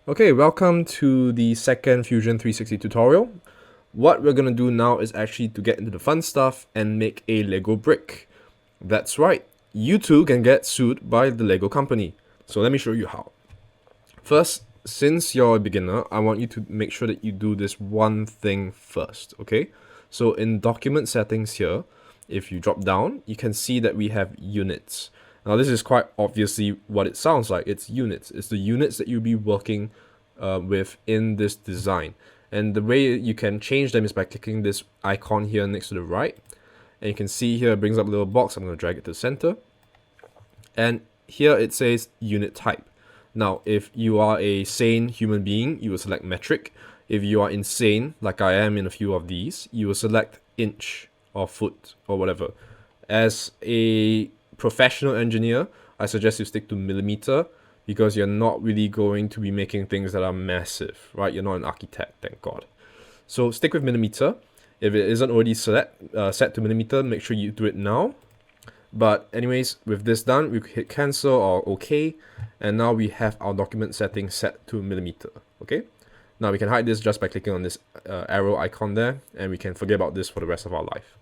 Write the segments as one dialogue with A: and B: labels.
A: Okay, welcome to the second Fusion 360 tutorial. What we're going to do now is actually to get into the fun stuff and make a Lego brick. That's right, you too can get sued by the Lego company. So let me show you how. First, since you're a beginner, I want you to make sure that you do this one thing first, okay? So in document settings here, if you drop down, you can see that we have units. Now this is quite obviously what it sounds like. It's units. It's the units that you'll be working with in this design. And the way you can change them is by clicking this icon here next to the right. And you can see here it brings up a little box. I'm going to drag it to the center. And here it says unit type. Now, if you are a sane human being, you will select metric. If you are insane, like I am in a few of these, you will select inch or foot or whatever. As a professional engineer, I suggest you stick to millimeter because you're not really going to be making things that are massive, right? You're not an architect, thank God. So stick with millimeter. If it isn't already set to millimeter, make sure you do it now. But anyways, with this done, we hit cancel or OK, and now we have our document setting set to millimeter, okay? Now we can hide this just by clicking on this arrow icon there, and we can forget about this for the rest of our life.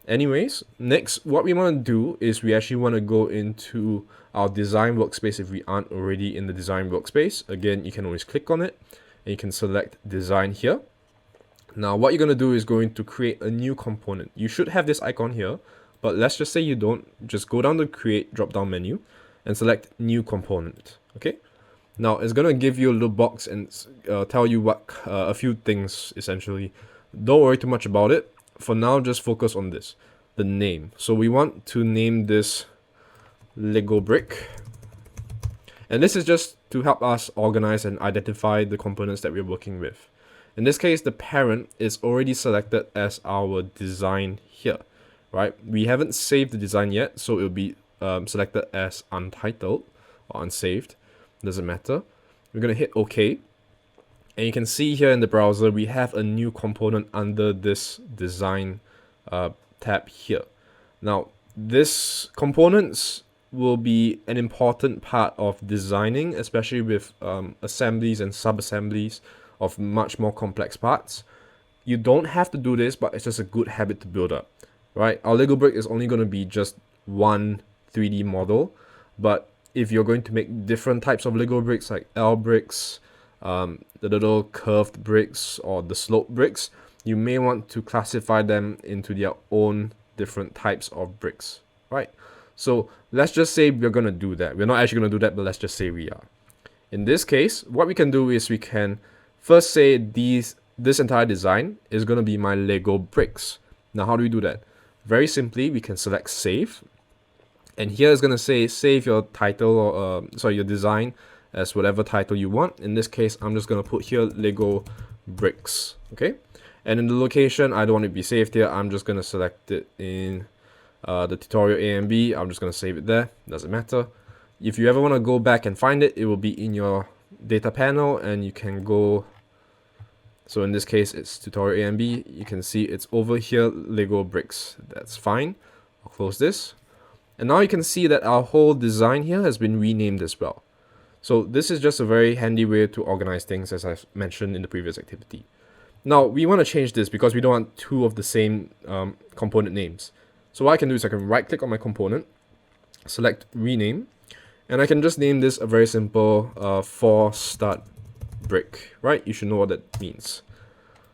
A: Anyways, next, what we want to do is we actually want to go into our design workspace if we aren't already in the design workspace. Again, you can always click on it, and you can select design here. Now, what you're going to do is going to create a new component. You should have this icon here, but let's just say you don't. Just go down to create drop-down menu and select new component, okay? Now, it's going to give you a little box and tell you what a few things, essentially. Don't worry too much about it. For now, just focus on this, the name. So we want to name this Lego brick. And this is just to help us organize and identify the components that we're working with. In this case, the parent is already selected as our design here, right? We haven't saved the design yet, so it will be selected as untitled or unsaved. Doesn't matter. We're going to hit OK. And you can see here in the browser, we have a new component under this design tab here. Now, this components will be an important part of designing, especially with assemblies and sub-assemblies of much more complex parts. You don't have to do this, but it's just a good habit to build up, right? Our Lego brick is only going to be just one 3D model, but if you're going to make different types of Lego bricks like L bricks, the little curved bricks or the slope bricks, you may want to classify them into their own different types of bricks, right? So let's just say we're going to do that. We're not actually going to do that, but let's just say we are. In this case, what we can do is we can first say this entire design is going to be my Lego bricks. Now, how do we do that? Very simply, we can select save. And here is going to say save your title or your design as whatever title you want. In this case, I'm just going to put here Lego bricks, okay? And in the location, I don't want it to be saved here. I'm just going to select it in the tutorial A and B. I'm just going to save it there. Doesn't matter. If you ever want to go back and find it, it will be in your data panel, and you can go. So in this case, it's tutorial A and B. You can see it's over here, Lego bricks. That's fine. I'll close this. And now you can see that our whole design here has been renamed as well. So this is just a very handy way to organize things, as I've mentioned in the previous activity. Now, we want to change this because we don't want two of the same component names. So what I can do is I can right-click on my component, select rename, and I can just name this a very simple for stud brick, right? You should know what that means.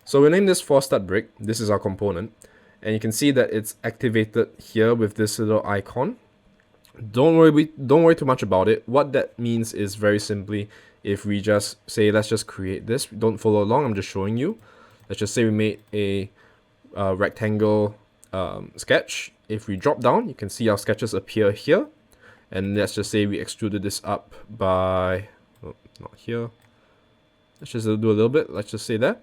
A: So we'll name this for stud brick. This is our component. And you can see that it's activated here with this little icon. Don't worry too much about it. What that means is very simply, if we just say, let's just create this. Don't follow along, I'm just showing you. Let's just say we made a rectangle sketch. If we drop down, you can see our sketches appear here. And let's just say we extruded this up by, oh, not here. Let's just do a little bit, let's just say that.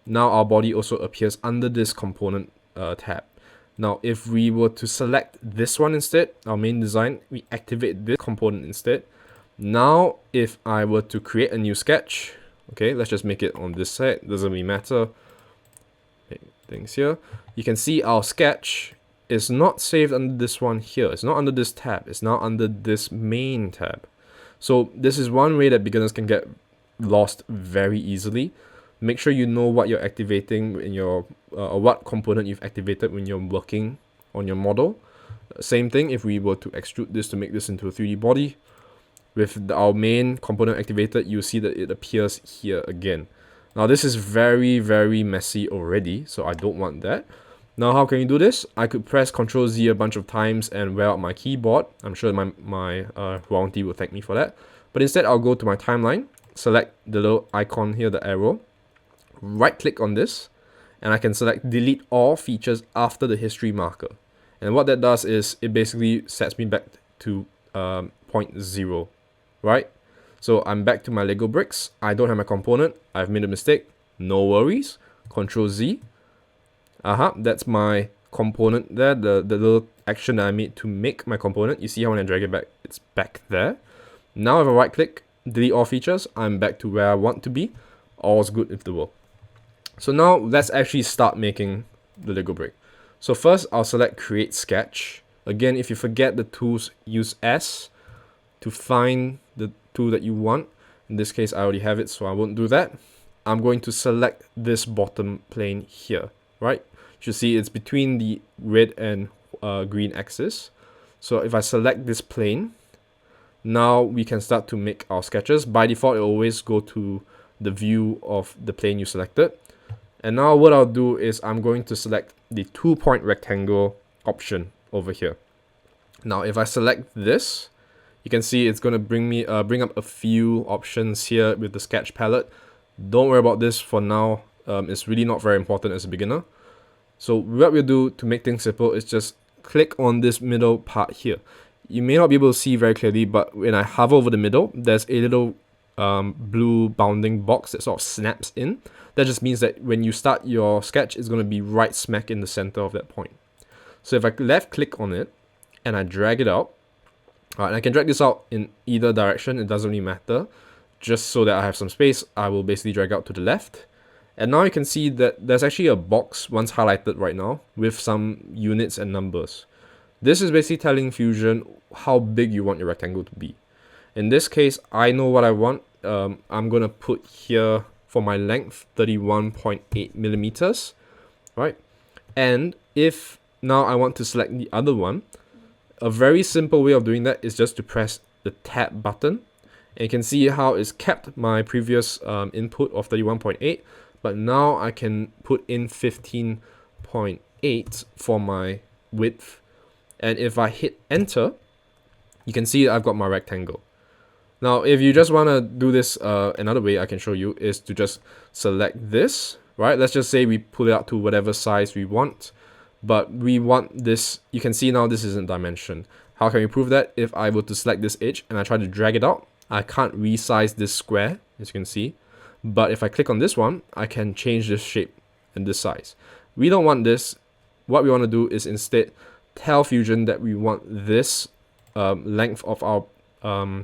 A: Now our body also appears under this component tab. Now, if we were to select this one instead, our main design, we activate this component instead. Now, if I were to create a new sketch, okay, let's just make it on this side, doesn't really matter. Make things here. You can see our sketch is not saved under this one here. It's not under this tab. It's now under this main tab. So this is one way that beginners can get lost very easily. Make sure you know what you're activating in your, or what component you've activated when you're working on your model. Same thing if we were to extrude this to make this into a 3D body. With our main component activated, you'll see that it appears here again. Now this is very, very messy already, so I don't want that. Now how can you do this? I could press Ctrl Z a bunch of times and wear out my keyboard. I'm sure my warranty will thank me for that. But instead I'll go to my timeline, select the little icon here, the arrow, right click on this, and I can select delete all features after the history marker. And what that does is it basically sets me back to point 0, right? So I'm back to my Lego bricks. I don't have my component. I've made a mistake. No worries. Ctrl Z. That's my component there, the little action that I made to make my component. You see how when I drag it back, it's back there. Now if I right click, delete all features, I'm back to where I want to be. All's good with the world. So now let's actually start making the Lego brick. So first I'll select create sketch. Again, if you forget the tools, use S to find the tool that you want. In this case I already have it, so I won't do that. I'm going to select this bottom plane here, right? You should see it's between the red and green axis. So if I select this plane, now we can start to make our sketches. By default, it always go to the view of the plane you selected. And now what I'll do is I'm going to select the 2-point rectangle option over here. Now if I select this, you can see it's going to bring up a few options here with the sketch palette. Don't worry about this for now. It's really not very important as a beginner. So what we'll do to make things simple is just click on this middle part here. You may not be able to see very clearly, but when I hover over the middle, there's a little blue bounding box that sort of snaps in. That just means that when you start your sketch, it's going to be right smack in the center of that point. So if I left click on it and I drag it out, and I can drag this out in either direction, it doesn't really matter. Just so that I have some space, I will basically drag out to the left. And now you can see that there's actually a box once highlighted right now with some units and numbers. This is basically telling Fusion how big you want your rectangle to be. In this case, I know what I want. I'm going to put here for my length 31.8 millimeters, right? And if now I want to select the other one, a very simple way of doing that is just to press the tab button. And you can see how it's kept my previous input of 31.8, but now I can put in 15.8 for my width. And if I hit enter, you can see I've got my rectangle. Now, if you just want to do this another way I can show you is to just select this, right? Let's just say we pull it out to whatever size we want, but we want this. You can see now this isn't dimension. How can we prove that? If I were to select this edge and I try to drag it out, I can't resize this square, as you can see. But if I click on this one, I can change this shape and this size. We don't want this. What we want to do is instead tell Fusion that we want this length of our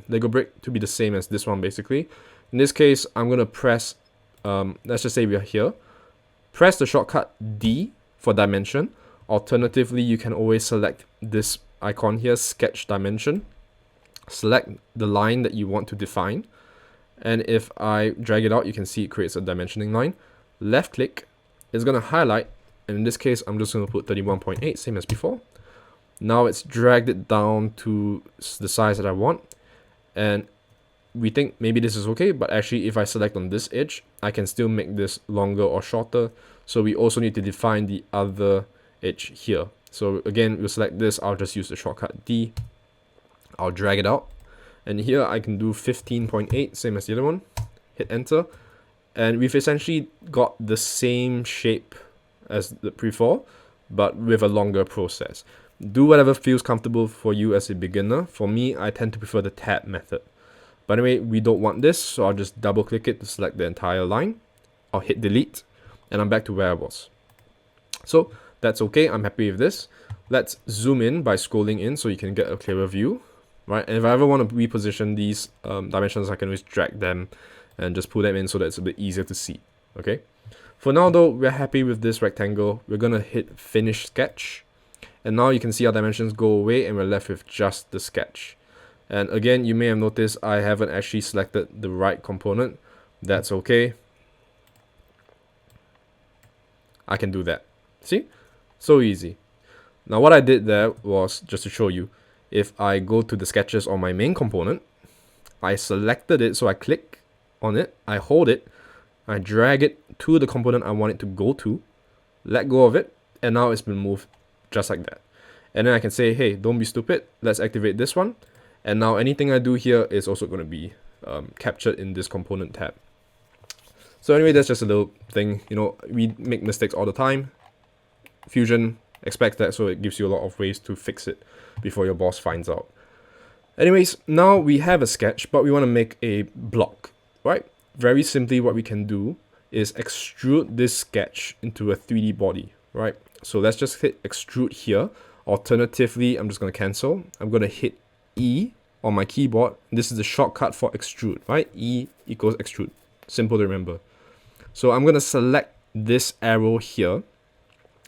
A: Lego brick to be the same as this one basically. In this case, I'm going to press, let's just say we are here. Press the shortcut D for dimension. Alternatively, you can always select this icon here, sketch dimension. Select the line that you want to define. And if I drag it out, you can see it creates a dimensioning line. Left click is going to highlight. And in this case, I'm just going to put 31.8, same as before. Now it's dragged it down to the size that I want. And we think maybe this is okay, but actually if I select on this edge, I can still make this longer or shorter. So we also need to define the other edge here. So again, we'll select this. I'll just use the shortcut D. I'll drag it out. And here I can do 15.8, same as the other one. Hit enter. And we've essentially got the same shape as the before, but with a longer process. Do whatever feels comfortable for you as a beginner. For me, I tend to prefer the tab method. But anyway, we don't want this, so I'll just double click it to select the entire line. I'll hit delete, and I'm back to where I was. So that's okay, I'm happy with this. Let's zoom in by scrolling in so you can get a clearer view, right? And if I ever want to reposition these dimensions, I can always drag them and just pull them in so that it's a bit easier to see, okay? For now though, we're happy with this rectangle. We're gonna hit finish sketch. And now you can see our dimensions go away and we're left with just the sketch. And again, you may have noticed I haven't actually selected the right component. That's okay. I can do that. See? So easy. Now what I did there was, just to show you, if I go to the sketches on my main component, I selected it, so I click on it, I hold it, I drag it to the component I want it to go to, let go of it, and now it's been moved just like that. And then I can say, hey, don't be stupid, let's activate this one, and now anything I do here is also going to be captured in this component tab. So anyway, that's just a little thing, you know, we make mistakes all the time. Fusion expects that, so it gives you a lot of ways to fix it before your boss finds out. Anyways, now we have a sketch, but we want to make a block, right? Very simply, what we can do is extrude this sketch into a 3D body, right? So let's just hit extrude here. Alternatively, I'm just going to cancel. I'm going to hit E on my keyboard. This is the shortcut for extrude, right? E equals extrude. Simple to remember. So I'm going to select this arrow here,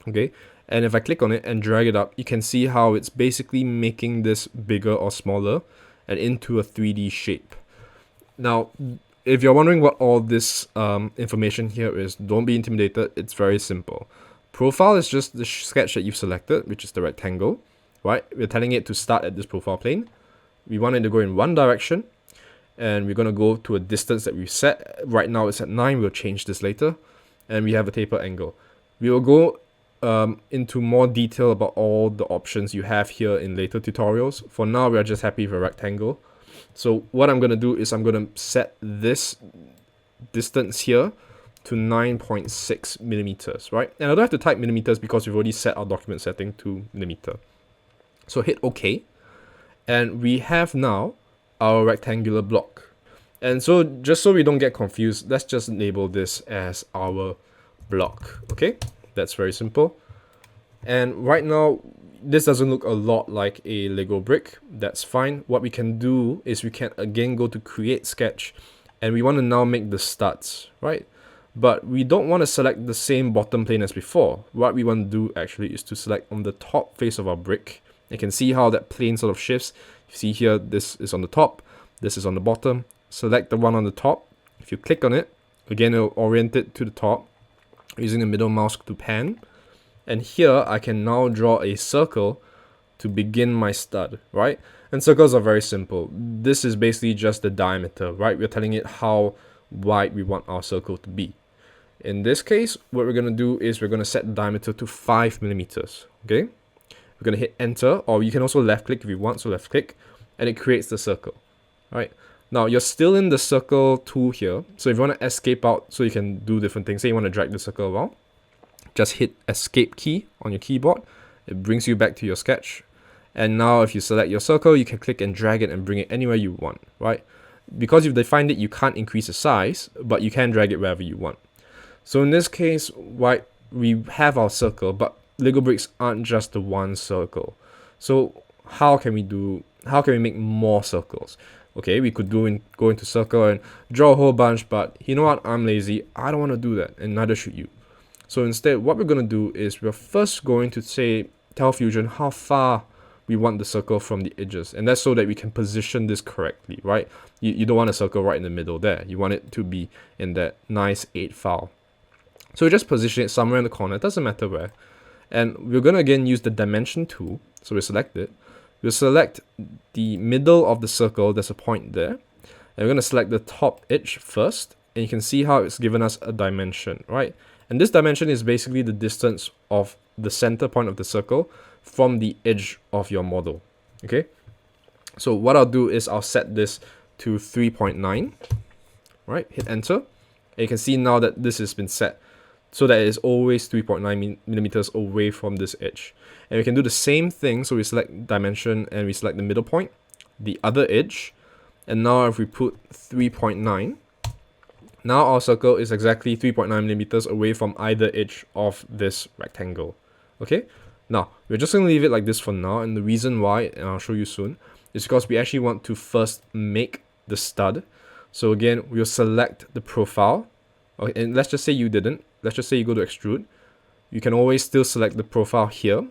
A: okay? And if I click on it and drag it up, you can see how it's basically making this bigger or smaller and into a 3D shape. Now, if you're wondering what all this information here is, don't be intimidated. It's very simple. Profile is just the sketch that you've selected, which is the rectangle, right? We're telling it to start at this profile plane. We want it to go in one direction, and we're going to go to a distance that we've set. Right now it's at 9. We'll change this later. And we have a taper angle. We will go into more detail about all the options you have here in later tutorials. For now, we are just happy with a rectangle. So what I'm going to do is I'm going to set this distance here to 9.6 millimeters, right? And I don't have to type millimeters because we've already set our document setting to millimeter. So hit OK. And we have now our rectangular block. And so just so we don't get confused, let's just label this as our block, okay? That's very simple. And right now, this doesn't look a lot like a Lego brick. That's fine. What we can do is we can again go to create sketch, and we want to now make the studs, right? But we don't want to select the same bottom plane as before. What we want to do actually is to select on the top face of our brick. You can see how that plane sort of shifts. You see here, this is on the top, this is on the bottom. Select the one on the top. If you click on it, again, it'll orient it to the top, using the middle mouse to pan. And here I can now draw a circle to begin my stud, right? And circles are very simple. This is basically just the diameter, right? We're telling it how wide we want our circle to be. In this case, what we're going to do is we're going to set the diameter to 5 millimeters, okay? We're going to hit enter, or you can also left click if you want, so left click, and it creates the circle, right? Now, you're still in the circle tool here, so if you want to escape out so you can do different things, say you want to drag the circle around, just hit escape key on your keyboard. It brings you back to your sketch. And now if you select your circle, you can click and drag it and bring it anywhere you want, right? Because you've defined it, you can't increase the size, but you can drag it wherever you want. So in this case, right, we have our circle, but Lego bricks aren't just the one circle. So how can we make more circles? Okay, we could go into circle and draw a whole bunch, but you know what? I'm lazy. I don't want to do that, and neither should you. So instead, what we're going to do is we're first going to tell Fusion how far we want the circle from the edges. And that's so that we can position this correctly, right? You don't want a circle right in the middle there. You want it to be in that nice 8 file. So we just position it somewhere in the corner. It doesn't matter where. And we're going to again use the dimension tool. So we select it. We'll select the middle of the circle. There's a point there. And we're going to select the top edge first. And you can see how it's given us a dimension, right? And this dimension is basically the distance of the center point of the circle from the edge of your model, okay? So what I'll do is I'll set this to 3.9, right? Hit enter. And you can see now that this has been set so that it is always 3.9 millimeters away from this edge. And we can do the same thing. So we select dimension and we select the middle point, the other edge. And now if we put 3.9, now our circle is exactly 3.9 millimeters away from either edge of this rectangle, okay? Now, we're just going to leave it like this for now, and the reason why, and I'll show you soon, is because we actually want to first make the stud. So again, we'll select the profile, okay, and let's just say you didn't. Let's just say you go to extrude. You can always still select the profile here.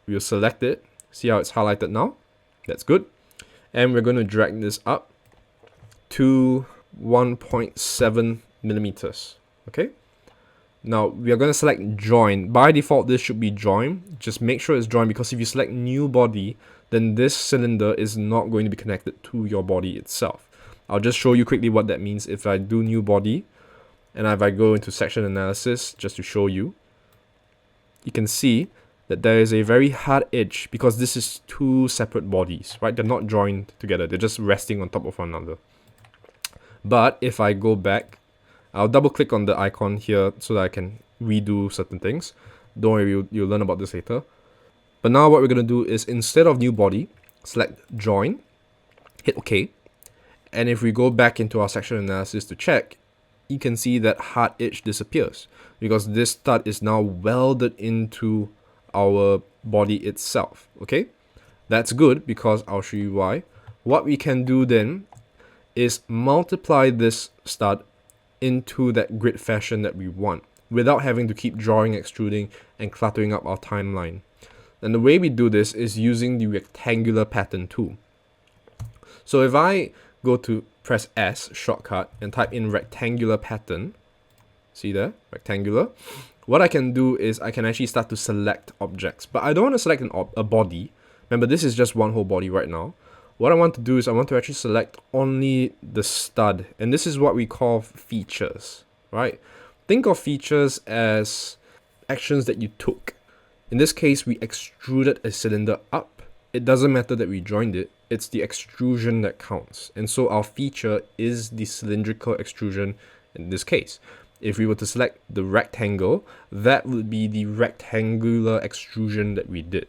A: We'll select it. See how it's highlighted now? That's good. And we're going to drag this up to 1.7 millimeters. Okay. Now we are going to select join. By default, this should be join. Just make sure it's join, because if you select new body, then this cylinder is not going to be connected to your body itself. I'll just show you quickly what that means. If I do new body, and if I go into section analysis, just to show you, you can see that there is a very hard edge, because this is two separate bodies, right? They're not joined together. They're just resting on top of one another. But if I go back, I'll double click on the icon here so that I can redo certain things. Don't worry, you'll learn about this later. But now what we're going to do is, instead of new body, select join, hit OK. And if we go back into our section analysis to check, you can see that hard edge disappears, because this stud is now welded into our body itself. Okay, that's good, because I'll show you why. What we can do then is multiply this stud into that grid fashion that we want, without having to keep drawing, extruding, and cluttering up our timeline. And the way we do this is using the rectangular pattern tool. So if I go to press S shortcut and type in rectangular pattern, see there, rectangular, what I can do is I can actually start to select objects, but I don't want to select a body. Remember, this is just one whole body right now. What I want to do is I want to actually select only the stud, and this is what we call features, right? Think of features as actions that you took. In this case, we extruded a cylinder up. It doesn't matter that we joined it, it's the extrusion that counts. And so our feature is the cylindrical extrusion in this case. If we were to select the rectangle, that would be the rectangular extrusion that we did,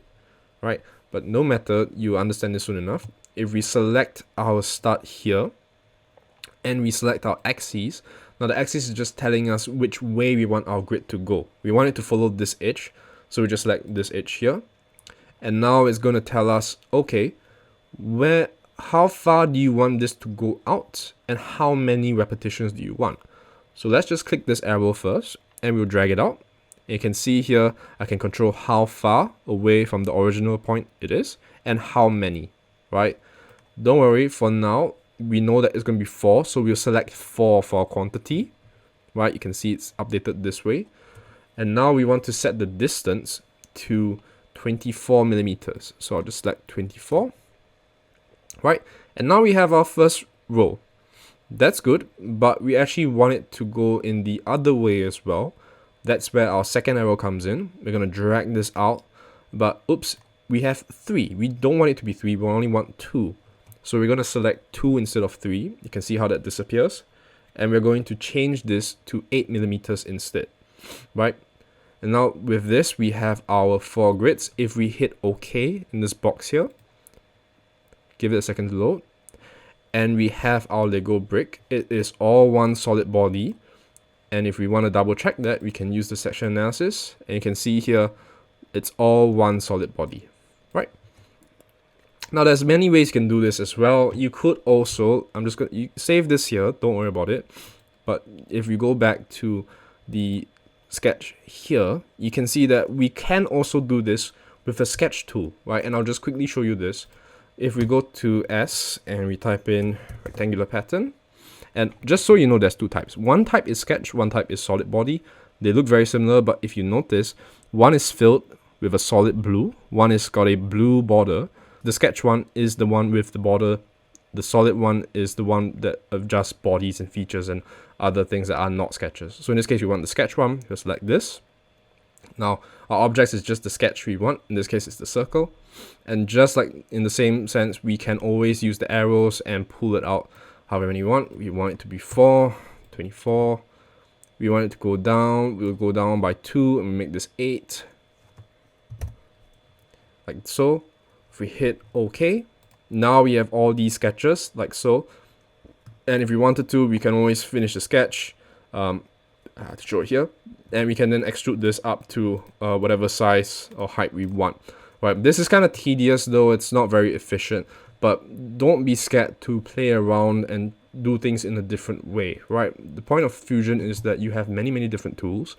A: right? But no matter, you understand this soon enough. If we select our stud here, and we select our axes, now the axis is just telling us which way we want our grid to go. We want it to follow this edge, so we just select this edge here. And now it's going to tell us, okay, how far do you want this to go out, and how many repetitions do you want? So let's just click this arrow first, and we'll drag it out. You can see here, I can control how far away from the original point it is, and how many, right? Don't worry, for now, we know that it's going to be 4, so we'll select 4 for our quantity, right? You can see it's updated this way. And now we want to set the distance to 24 millimeters. So I'll just select 24, right? And now we have our first row. That's good, but we actually want it to go in the other way as well. That's where our second arrow comes in. We're going to drag this out, but oops, we have 3. We don't want it to be 3, we only want 2. So we're going to select 2 instead of 3. You can see how that disappears. And we're going to change this to 8 millimeters instead, right? And now with this, we have our 4 grids. If we hit OK in this box here, give it a second to load, and we have our Lego brick. It is all one solid body. And if we want to double check that, we can use the section analysis, and you can see here, it's all one solid body, right? Now there's many ways you can do this as well. You could also, you save this here, don't worry about it. But if we go back to the sketch here, you can see that we can also do this with the sketch tool, right? And I'll just quickly show you this. If we go to S and we type in rectangular pattern, and just so you know, there's 2 types. One type is sketch, one type is solid body. They look very similar, but if you notice, one is filled with a solid blue, one is got a blue border. The sketch one is the one with the border. The solid one is the one that adjusts bodies and features and other things that are not sketches. So in this case, we want the sketch one. We'll select this. Now, our object is just the sketch we want. In this case, it's the circle. And just like in the same sense, we can always use the arrows and pull it out however many you want. We want it to be 4, 24. We want it to go down. We'll go down by 2 and make this 8. Like so. If we hit OK, now we have all these sketches like so. And if we wanted to, we can always finish the sketch. I have to show it here. And we can then extrude this up to whatever size or height we want. Right, this is kind of tedious though, it's not very efficient. But don't be scared to play around and do things in a different way, right? The point of Fusion is that you have many different tools.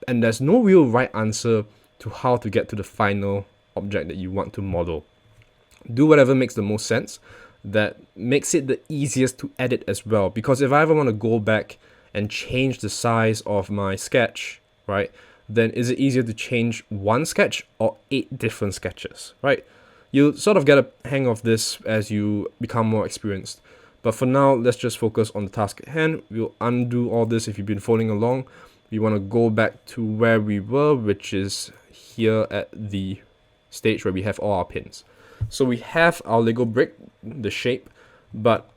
A: And there's no real right answer to how to get to the final object that you want to model. Do whatever makes the most sense. that makes it the easiest to edit as well. Because if I ever want to go back and change the size of my sketch, right, then is it easier to change one sketch or 8 different sketches, right? You'll sort of get a hang of this as you become more experienced. But for now, let's just focus on the task at hand. We'll undo all this if you've been following along. We want to go back to where we were, which is here at the stage where we have all our pins. So we have our Lego brick, the shape, but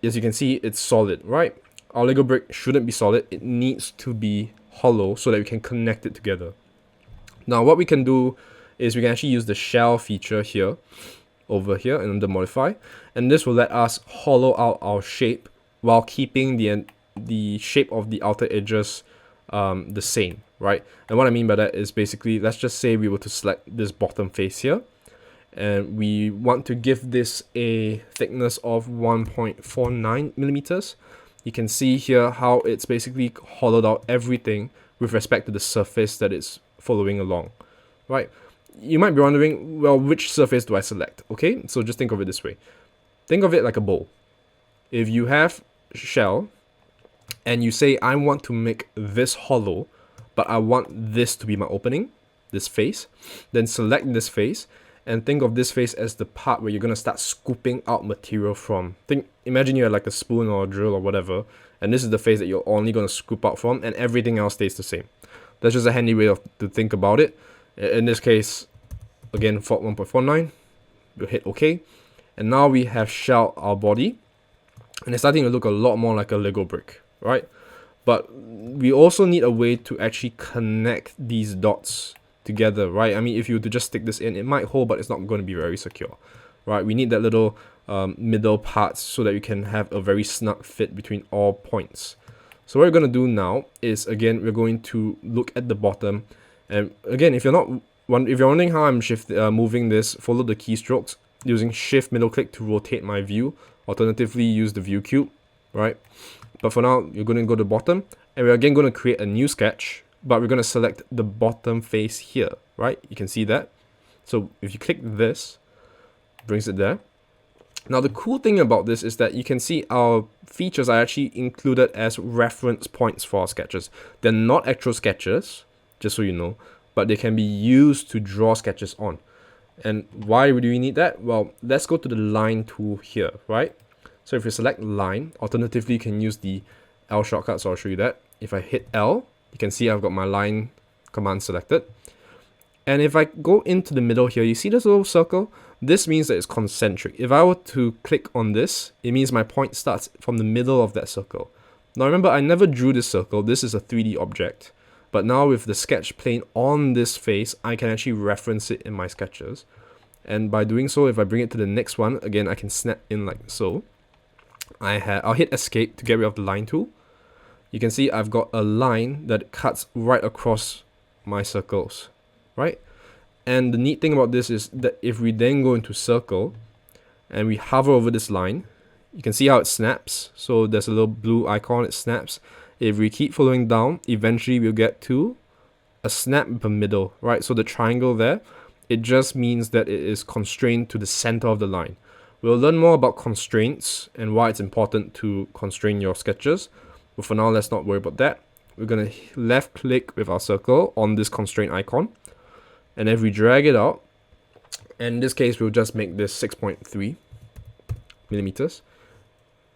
A: as you can see, it's solid, right? Our Lego brick shouldn't be solid. It needs to be hollow so that we can connect it together. Now, what we can do is we can actually use the shell feature here, over here, and under modify, and this will let us hollow out our shape while keeping the shape of the outer edges the same, right? And what I mean by that is basically, let's just say we were to select this bottom face here, and we want to give this a thickness of 1.49 millimeters. You can see here how it's basically hollowed out everything with respect to the surface that it's following along, right? You might be wondering, well, which surface do I select? Okay, so just think of it this way. Think of it like a bowl. If you have shell and you say, I want to make this hollow, but I want this to be my opening, this face, then select this face and think of this face as the part where you're going to start scooping out material from. Imagine you had like a spoon or a drill or whatever, and this is the face that you're only going to scoop out from, and everything else stays the same. That's just a handy way to think about it. In this case, again, fault 1.49, we'll hit OK, and now we have shelled our body, and it's starting to look a lot more like a Lego brick, right? But we also need a way to actually connect these dots together, right? I mean, if you were to just stick this in, it might hold, but it's not going to be very secure, right? We need that little middle parts so that we can have a very snug fit between all points. So what we're going to do now is, again, we're going to look at the bottom, and again, if you're wondering how I'm moving this, follow the keystrokes using shift middle click to rotate my view. Alternatively, use the view cube, right? But for now, you're going to go to the bottom, and we're again going to create a new sketch, but we're going to select the bottom face here, right? You can see that. So if you click this, it brings it there. Now the cool thing about this is that you can see our features are actually included as reference points for our sketches. They're not actual sketches, just so you know, but they can be used to draw sketches on. And why do we need that? Well, let's go to the line tool here, right? So if you select line, alternatively you can use the L shortcut, so I'll show you that. If I hit L, you can see I've got my line command selected. And if I go into the middle here, you see this little circle? This means that it's concentric. If I were to click on this, it means my point starts from the middle of that circle. Now remember, I never drew this circle. This is a 3D object. But now with the sketch plane on this face, I can actually reference it in my sketches. And by doing so, if I bring it to the next one, again, I can snap in like so. I'll hit escape to get rid of the line tool. You can see I've got a line that cuts right across my circles, right? And the neat thing about this is that if we then go into circle and we hover over this line, you can see how it snaps. So there's a little blue icon, it snaps. If we keep following down, eventually we'll get to a snap in the middle, right? So the triangle there, it just means that it is constrained to the center of the line. We'll learn more about constraints and why it's important to constrain your sketches. But for now, let's not worry about that. We're going to left click with our circle on this constraint icon. And if we drag it out, and in this case, we'll just make this 6.3 millimeters.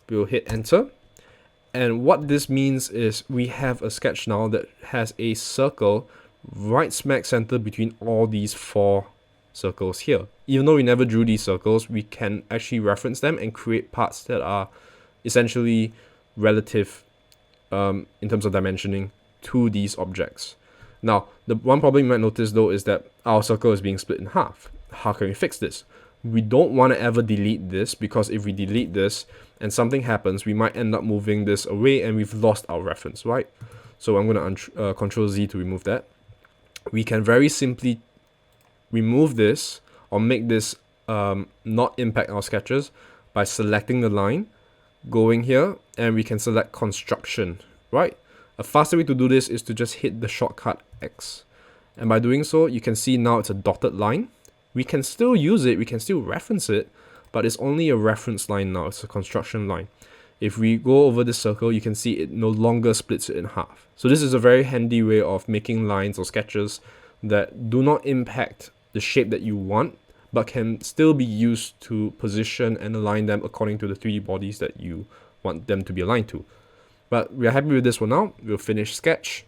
A: We'll hit enter. And what this means is we have a sketch now that has a circle right smack center between all these 4 circles here. Even though we never drew these circles, we can actually reference them and create parts that are essentially relative in terms of dimensioning to these objects. Now, the one problem you might notice though is that our circle is being split in half. How can we fix this? We don't want to ever delete this, because if we delete this and something happens, we might end up moving this away and we've lost our reference, right? So I'm going to Control Z to remove that. We can very simply remove this or make this not impact our sketches by selecting the line, going here, and we can select construction, right? A faster way to do this is to just hit the shortcut X. And by doing so, you can see now it's a dotted line. We can still use it, we can still reference it, but it's only a reference line now. It's a construction line. If we go over this circle, you can see it no longer splits it in half. So this is a very handy way of making lines or sketches that do not impact the shape that you want, but can still be used to position and align them according to the 3D bodies that you want them to be aligned to. But we are happy with this one now. We'll finish sketch.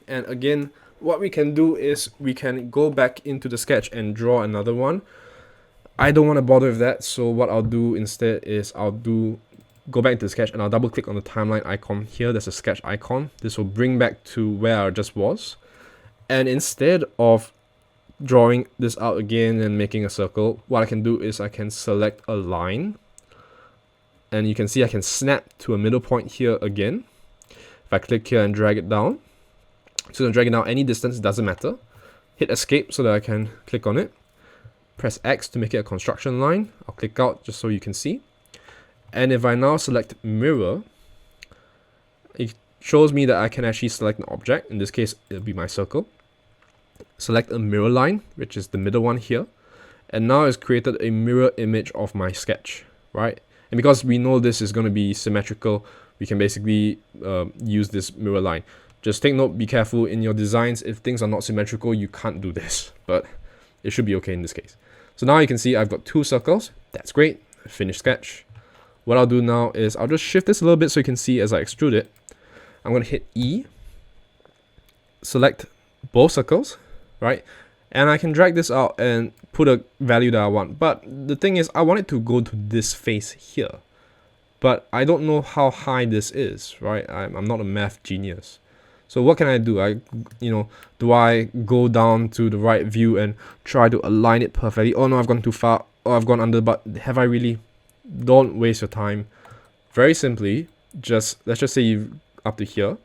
A: And again, what we can do is we can go back into the sketch and draw another one. I don't want to bother with that, so what I'll do instead is go back into the sketch and I'll double click on the timeline icon here. There's a sketch icon. This will bring back to where I just was. And instead of drawing this out again and making a circle, what I can do is I can select a line. And you can see I can snap to a middle point here again. If I click here and drag it down, so I'm dragging down any distance, doesn't matter. Hit escape so that I can click on it. Press X to make it a construction line. I'll click out just so you can see. And if I now select mirror, it shows me that I can actually select an object. In this case, it'll be my circle. Select a mirror line, which is the middle one here. And now it's created a mirror image of my sketch, right? And because we know this is going to be symmetrical, we can basically use this mirror line. Just take note, be careful in your designs. If things are not symmetrical, you can't do this, but it should be okay in this case. So now you can see I've got 2 circles. That's great. Finish sketch. What I'll do now is I'll just shift this a little bit so you can see as I extrude it. I'm going to hit E, select both circles, right? And I can drag this out and put a value that I want. But the thing is, I want it to go to this face here. But I don't know how high this is, right? I'm not a math genius. So what can I do? Do I go down to the right view and try to align it perfectly? Oh no, I've gone too far. Oh, I've gone under, but have I really? Don't waste your time. Very simply, let's just say you up to here.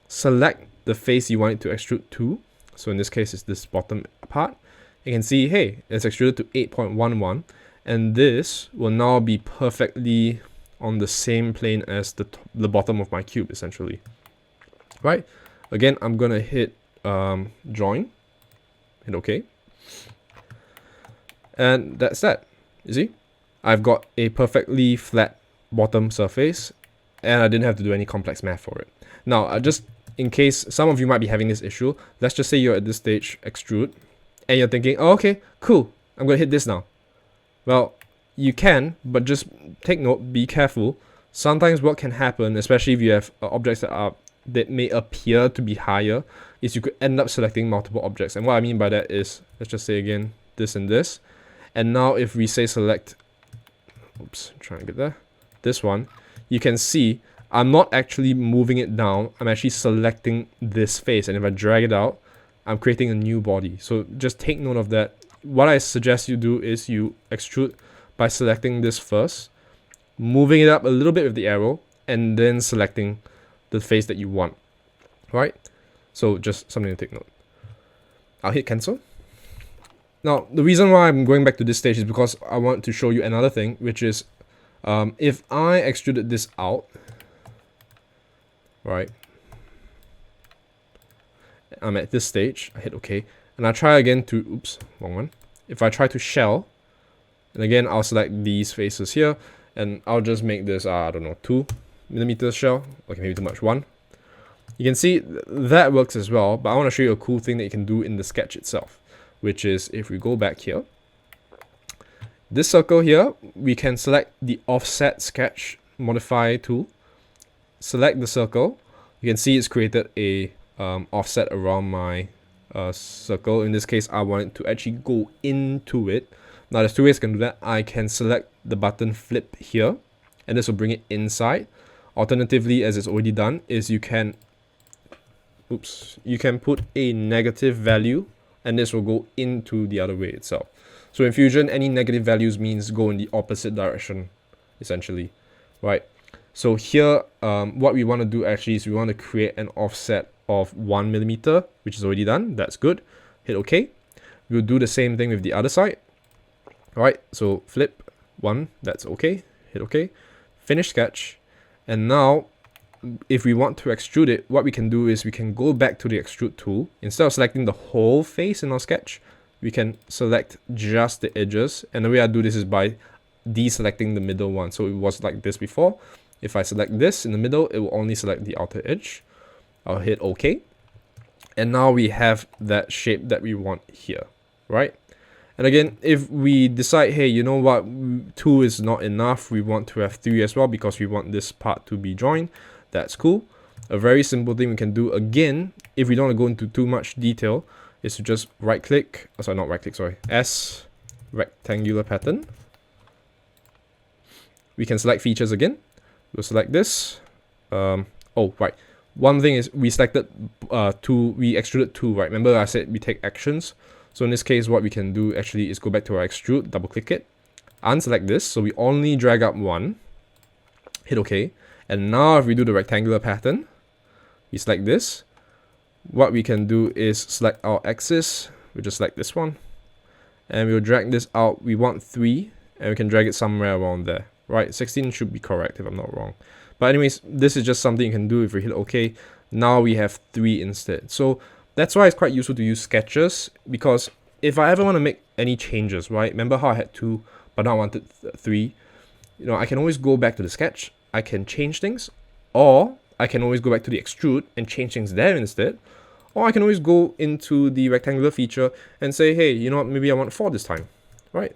A: Select the face you want it to extrude to. So in this case, it's this bottom part. You can see, hey, it's extruded to 8.11, and this will now be perfectly on the same plane as the bottom of my cube, essentially. Right? Again, I'm gonna hit join, hit OK, and that's that. You see, I've got a perfectly flat bottom surface, and I didn't have to do any complex math for it. Now, just in case some of you might be having this issue, let's just say you're at this stage, extrude, and you're thinking, oh, okay, cool, I'm gonna hit this now. Well, you can, but just take note, be careful. Sometimes what can happen, especially if you have objects that may appear to be higher, is you could end up selecting multiple objects. And what I mean by that is, let's just say again, this and this. And now if we say select, oops, I'm trying to get there, this one, you can see I'm not actually moving it down, I'm actually selecting this face. And if I drag it out, I'm creating a new body. So just take note of that. What I suggest you do is you extrude by selecting this first, moving it up a little bit with the arrow, and then selecting the face that you want, right? So just something to take note. I'll hit cancel. Now, the reason why I'm going back to this stage is because I want to show you another thing, which is if I extruded this out, right? I'm at this stage, I hit OK, and I try again to, oops, wrong one. If I try to shell, and again, I'll select these faces here, and I'll just make this, I don't know, 2mm shell. Okay, maybe too much, 1. You can see that works as well, but I want to show you a cool thing that you can do in the sketch itself, which is if we go back here, this circle here, we can select the offset sketch modify tool, select the circle. You can see it's created a offset around my circle. In this case, I want it to actually go into it. Now there's 2 ways I can do that. I can select the button flip here, and this will bring it inside. Alternatively, as it's already done, is you can put a negative value, and this will go into the other way itself. So in Fusion, any negative values means go in the opposite direction, essentially, right? So here, what we want to do actually is we want to create an offset of 1mm, which is already done. That's good. Hit OK. We'll do the same thing with the other side. All right, so flip 1, that's OK. Hit OK. Finish sketch. And now, if we want to extrude it, what we can do is we can go back to the extrude tool. Instead of selecting the whole face in our sketch, we can select just the edges. And the way I do this is by deselecting the middle one. So it was like this before. If I select this in the middle, it will only select the outer edge. I'll hit OK. And now we have that shape that we want here, right? And again, if we decide, hey, you know what, 2 is not enough, we want to have 3 as well because we want this part to be joined, that's cool. A very simple thing we can do, again, if we don't want to go into too much detail, is to just right-click, S, rectangular pattern. We can select features again. We'll select this. One thing is we selected 2, we extruded 2, right? Remember I said we take actions. So in this case, what we can do actually is go back to our extrude, double click it, unselect this. So we only drag up 1, hit OK. And now if we do the rectangular pattern, we select this. What we can do is select our axis. We just select this one. And we'll drag this out. We want 3, and we can drag it somewhere around there, right? 16 should be correct if I'm not wrong. But anyways, this is just something you can do if we hit OK. Now we have 3 instead. So that's why it's quite useful to use sketches, because if I ever want to make any changes, right? Remember how I had 2, but now I wanted 3. You know, I can always go back to the sketch. I can change things, or I can always go back to the extrude and change things there instead. Or I can always go into the rectangular feature and say, hey, you know what, maybe I want 4 this time, right?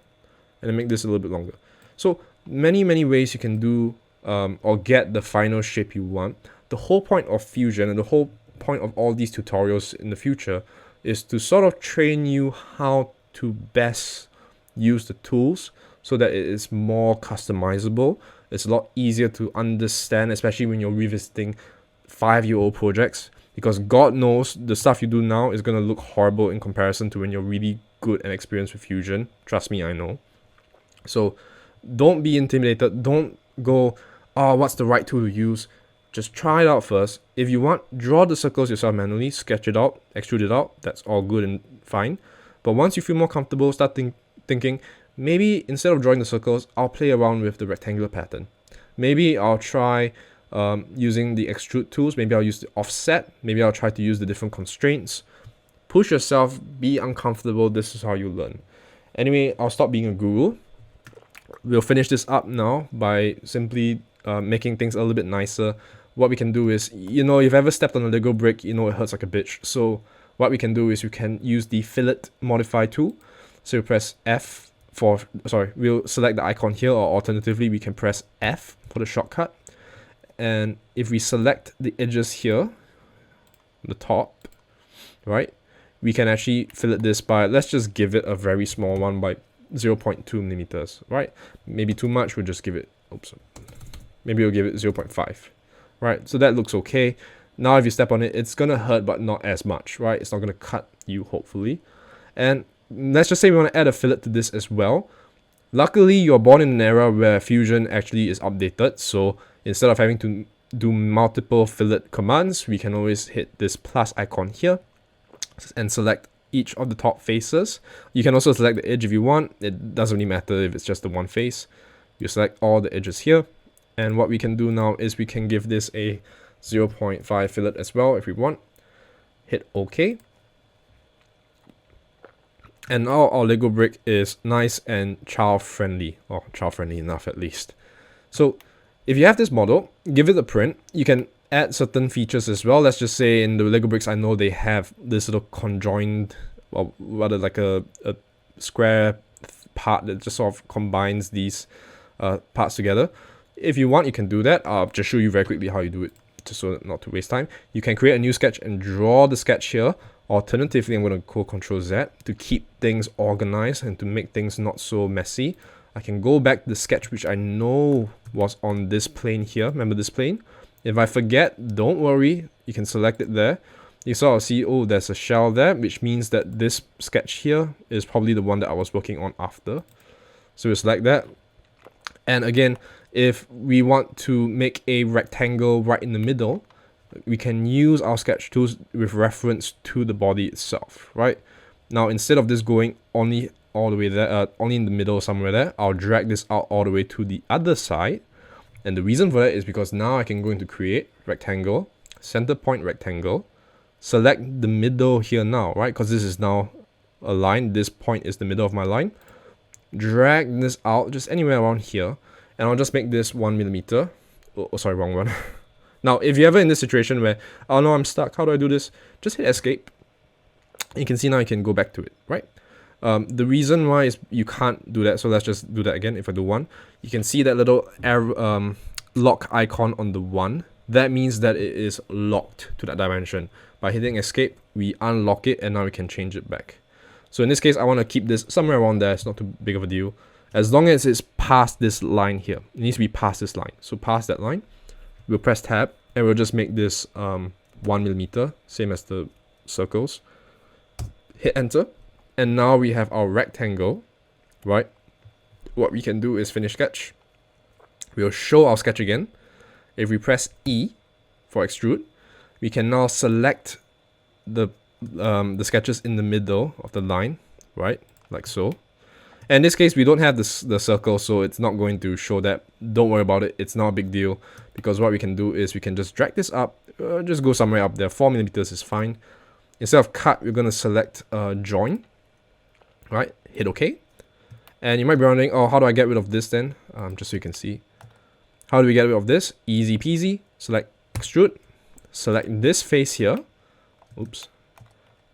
A: And then make this a little bit longer. So many ways you can do or get the final shape you want. The whole point of Fusion and the whole point of all these tutorials in the future is to sort of train you how to best use the tools so that it is more customizable. It's a lot easier to understand, especially when you're revisiting 5-year-old projects, because God knows the stuff you do now is going to look horrible in comparison to when you're really good and experienced with Fusion. Trust me, I know. So don't be intimidated. Don't go, oh, what's the right tool to use? Just try it out first. If you want, draw the circles yourself manually, sketch it out, extrude it out. That's all good and fine. But once you feel more comfortable, start thinking, maybe instead of drawing the circles, I'll play around with the rectangular pattern. Maybe I'll try using the extrude tools. Maybe I'll use the offset. Maybe I'll try to use the different constraints. Push yourself, be uncomfortable. This is how you learn. Anyway, I'll stop being a guru. We'll finish this up now by simply making things a little bit nicer. What we can do is, you know, if you've ever stepped on a Lego brick, you know it hurts like a bitch. So what we can do is we can use the fillet modify tool. So you press F for, we'll select the icon here, or alternatively we can press F for the shortcut. And if we select the edges here, the top, right, we can actually fillet this by, let's just give it a very small one by 0.2 millimeters, right? Maybe too much, we'll just give it, maybe we'll give it 0.5, right? So that looks okay. Now if you step on it, it's gonna hurt, but not as much, right? It's not gonna cut you, hopefully. And let's just say we want to add a fillet to this as well. Luckily, you're born in an era where Fusion actually is updated, so instead of having to do multiple fillet commands, we can always hit this plus icon here and select each of the top faces. You can also select the edge if you want. It doesn't really matter if it's just the one face. You select all the edges here. And what we can do now is we can give this a 0.5 fillet as well if we want. Hit OK. And now our Lego brick is nice and child-friendly, or child-friendly enough at least. So if you have this model, give it a print. You can add certain features as well. Let's just say in the Lego bricks, I know they have this little conjoined, or rather like a square part that just sort of combines these parts together. If you want, you can do that. I'll just show you very quickly how you do it, just so not to waste time. You can create a new sketch and draw the sketch here. Alternatively, I'm going to go Ctrl Z to keep things organized and to make things not so messy. I can go back to the sketch which I know was on this plane here. Remember this plane? If I forget, don't worry. You can select it there. You sort of see, oh, there's a shell there, which means that this sketch here is probably the one that I was working on after. So we select that. And again, if we want to make a rectangle right in the middle, we can use our sketch tools with reference to the body itself, right? Now, instead of this going only all the way there, only in the middle somewhere there, I'll drag this out all the way to the other side. And the reason for that is because now I can go into create, rectangle, center point rectangle, select the middle here now, right? Because this is now a line, this point is the middle of my line. drag this out just anywhere around here, and I'll just make this 1mm. Oh, sorry, wrong one. Now, if you're ever in this situation where, oh no, I'm stuck, how do I do this? Just hit escape. You can see now you can go back to it, right? The reason why is you can't do that, so let's just do that again. If I do 1, you can see that little arrow, lock icon on the 1. That means that it is locked to that dimension. By hitting escape, we unlock it, and now we can change it back. So in this case, I want to keep this somewhere around there. It's not too big of a deal. As long as it's past this line here. It needs to be past this line. So past that line, we'll press tab, and we'll just make this 1mm, same as the circles. Hit enter, and now we have our rectangle, right? What we can do is finish sketch. We'll show our sketch again. If we press E for extrude, we can now select the sketches in the middle of the line, right? Like so. And in this case, we don't have the circle, so it's not going to show that. Don't worry about it. It's not a big deal, because what we can do is we can just drag this up, just go somewhere up there. 4mm is fine. Instead of cut, we're going to select join, right? Hit OK. And you might be wondering, oh, how do I get rid of this then? Just so you can see. How do we get rid of this? Easy peasy. Select extrude. Select this face here. Oops.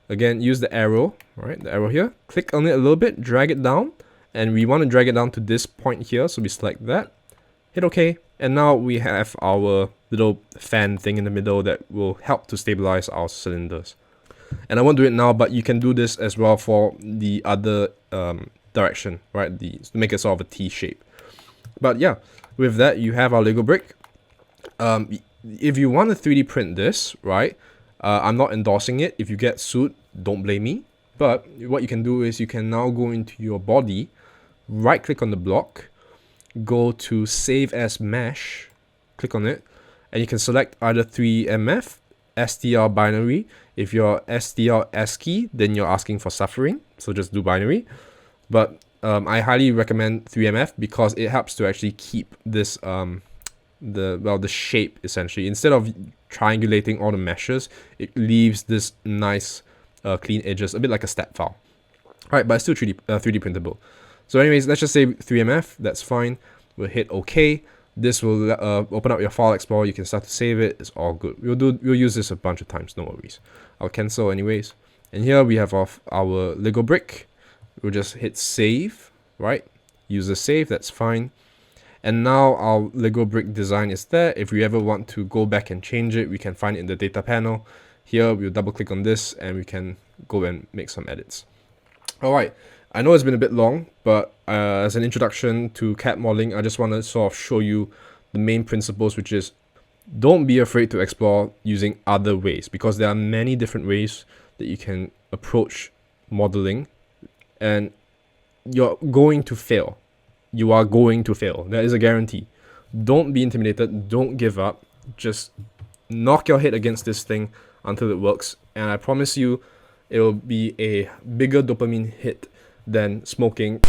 A: Again, use the arrow, right? The arrow here. Click on it a little bit, drag it down. And we want to drag it down to this point here, so we select that. Hit OK. And now we have our little fan thing in the middle that will help to stabilize our cylinders. And I won't do it now, but you can do this as well for the other direction, right? To make it sort of a T shape. But yeah, with that, you have our Lego brick. If you want to 3D print this, right? I'm not endorsing it. If you get sued, don't blame me. But what you can do is you can now go into your body, right click on the block, go to save as mesh, click on it, and you can select either 3MF, STR binary. If you're STR ASCII, then you're asking for suffering, so just do binary. But I highly recommend 3MF because it helps to actually keep this the shape essentially. Instead of triangulating all the meshes, it leaves this nice clean edges, a bit like a stat file. Alright, but it's still 3D printable. So anyways, let's just say 3MF, that's fine. We'll hit OK. This will open up your file explorer. You can start to save it. It's all good. We'll use this a bunch of times, no worries. I'll cancel anyways. And here we have our Lego brick. We'll just hit save, right? Use the save, that's fine. And now our Lego brick design is there. If we ever want to go back and change it, we can find it in the data panel. Here, we'll double click on this and we can go and make some edits. Alright, I know it's been a bit long, but as an introduction to CAD modeling, I just want to sort of show you the main principles, which is don't be afraid to explore using other ways, because there are many different ways that you can approach modeling, and you're going to fail. You are going to fail. That is a guarantee. Don't be intimidated. Don't give up. Just knock your head against this thing until it works. And I promise you, it will be a bigger dopamine hit than smoking